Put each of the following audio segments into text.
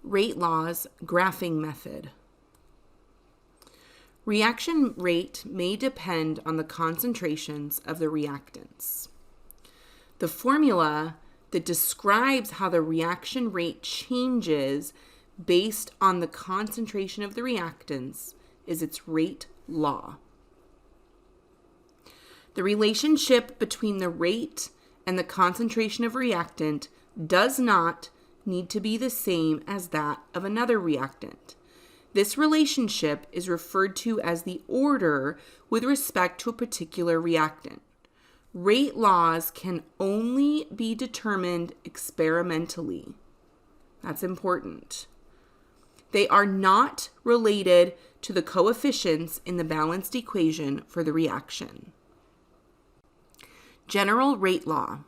Rate laws graphing method. Reaction rate may depend on the concentrations of the reactants. The formula that describes how the reaction rate changes based on the concentration of the reactants is its rate law. The relationship between the rate and the concentration of reactant does not need to be the same as that of another reactant. This relationship is referred to as the order with respect to a particular reactant. Rate laws can only be determined experimentally. That's important. They are not related to the coefficients in the balanced equation for the reaction. General rate law.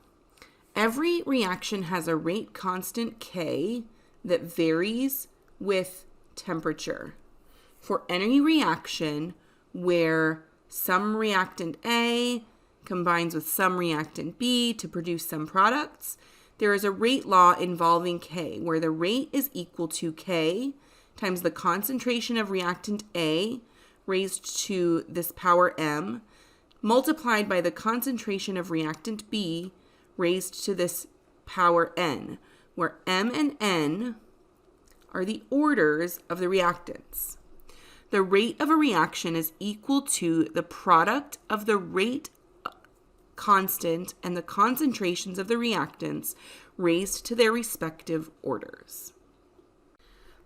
Every reaction has a rate constant K that varies with temperature. For any reaction where some reactant A combines with some reactant B to produce some products, there is a rate law involving K, where the rate is equal to K times the concentration of reactant A raised to this power M, multiplied by the concentration of reactant B raised to this power N, where M and N are the orders of the reactants. The rate of a reaction is equal to the product of the rate constant and the concentrations of the reactants raised to their respective orders.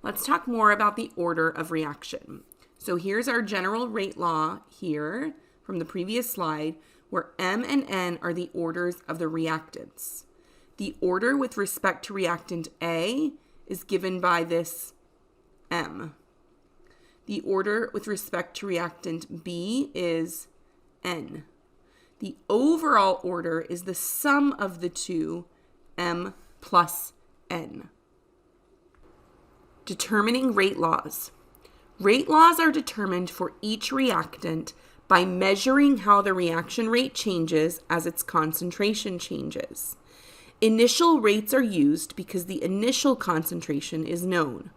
Let's talk more about the order of reaction. So here's our general rate law here from the previous slide, where M and N are the orders of the reactants. The order with respect to reactant A is given by this M. The order with respect to reactant B is N. The overall order is the sum of the two, M plus N. Determining rate laws. Rate laws are determined for each reactant by measuring how the reaction rate changes as its concentration changes. Initial rates are used because the initial concentration is known.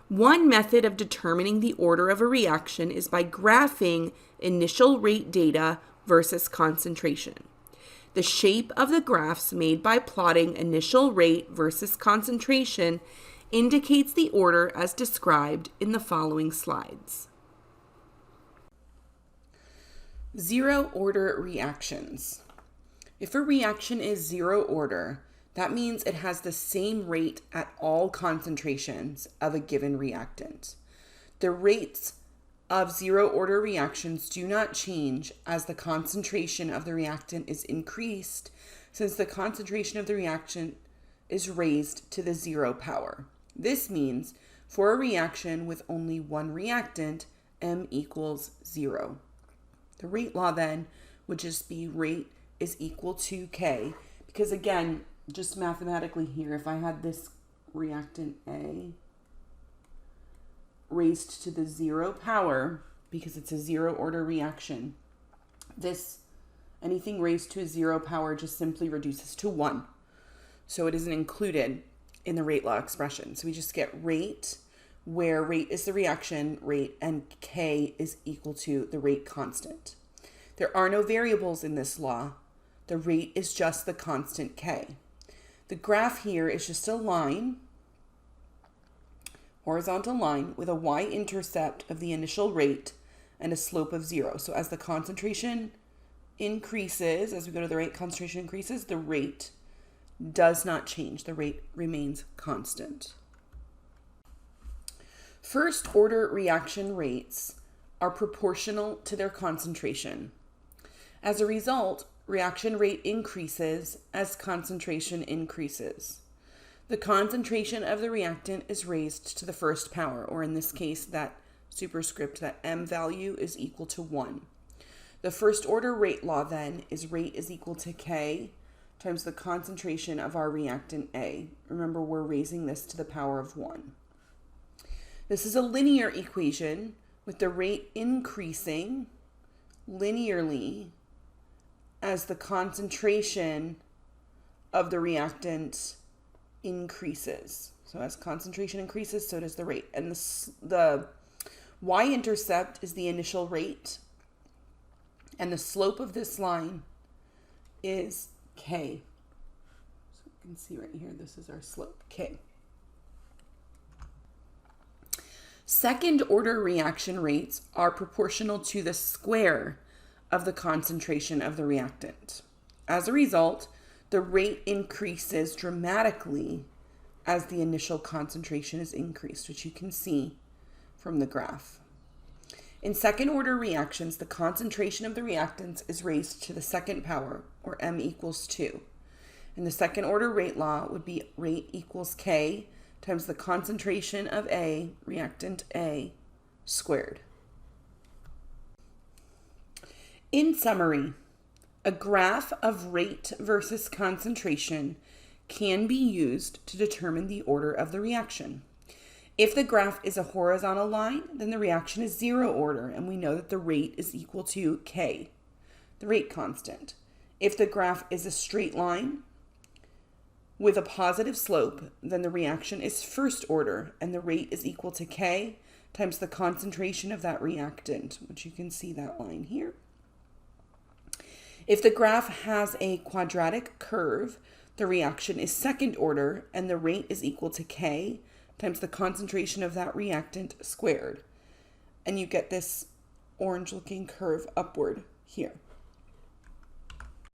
One method of determining the order of a reaction is by graphing initial rate data versus concentration. The shape of the graphs made by plotting initial rate versus concentration indicates the order as described in the following slides. Zero order reactions. If a reaction is zero order, that means it has the same rate at all concentrations of a given reactant. The rates of zero order reactions do not change as the concentration of the reactant is increased, since the concentration of the reactant is raised to the zero power. This means for a reaction with only one reactant, M equals 0. The rate law then would just be rate is equal to K, because again, just mathematically here, if I had this reactant A raised to the 0 power, because it's a zero order reaction, anything raised to a 0 power just simply reduces to 1. So it isn't included in the rate law expression. So we just get rate, where rate is the reaction rate and K is equal to the rate constant. There are no variables in this law. The rate is just the constant K. The graph here is just a line, horizontal line, with a y-intercept of the initial rate and a slope of 0. So as the concentration increases, as we go to the rate, concentration increases, the rate does not change. The rate remains constant. First order reaction rates are proportional to their concentration. As a result, reaction rate increases as concentration increases. The concentration of the reactant is raised to the first power, or in this case, that superscript, that M value is equal to 1. The first order rate law then is rate is equal to K times the concentration of our reactant A. Remember, we're raising this to the power of 1. This is a linear equation with the rate increasing linearly as the concentration of the reactant increases. So as concentration increases, so does the rate. And the y-intercept is the initial rate. And the slope of this line is K. So you can see right here, this is our slope, K. Second order reaction rates are proportional to the square of the concentration of the reactant. As a result, the rate increases dramatically as the initial concentration is increased, which you can see from the graph. In second order reactions, the concentration of the reactants is raised to the second power, or m equals 2. And the second order rate law would be rate equals K times the concentration of A, reactant A, squared. In summary, a graph of rate versus concentration can be used to determine the order of the reaction. If the graph is a horizontal line, then the reaction is zero order, and we know that the rate is equal to K, the rate constant. If the graph is a straight line with a positive slope, then the reaction is first order, and the rate is equal to K times the concentration of that reactant, which you can see that line here. If the graph has a quadratic curve, the reaction is second order, and the rate is equal to K times the concentration of that reactant squared. And you get this orange looking curve upward here.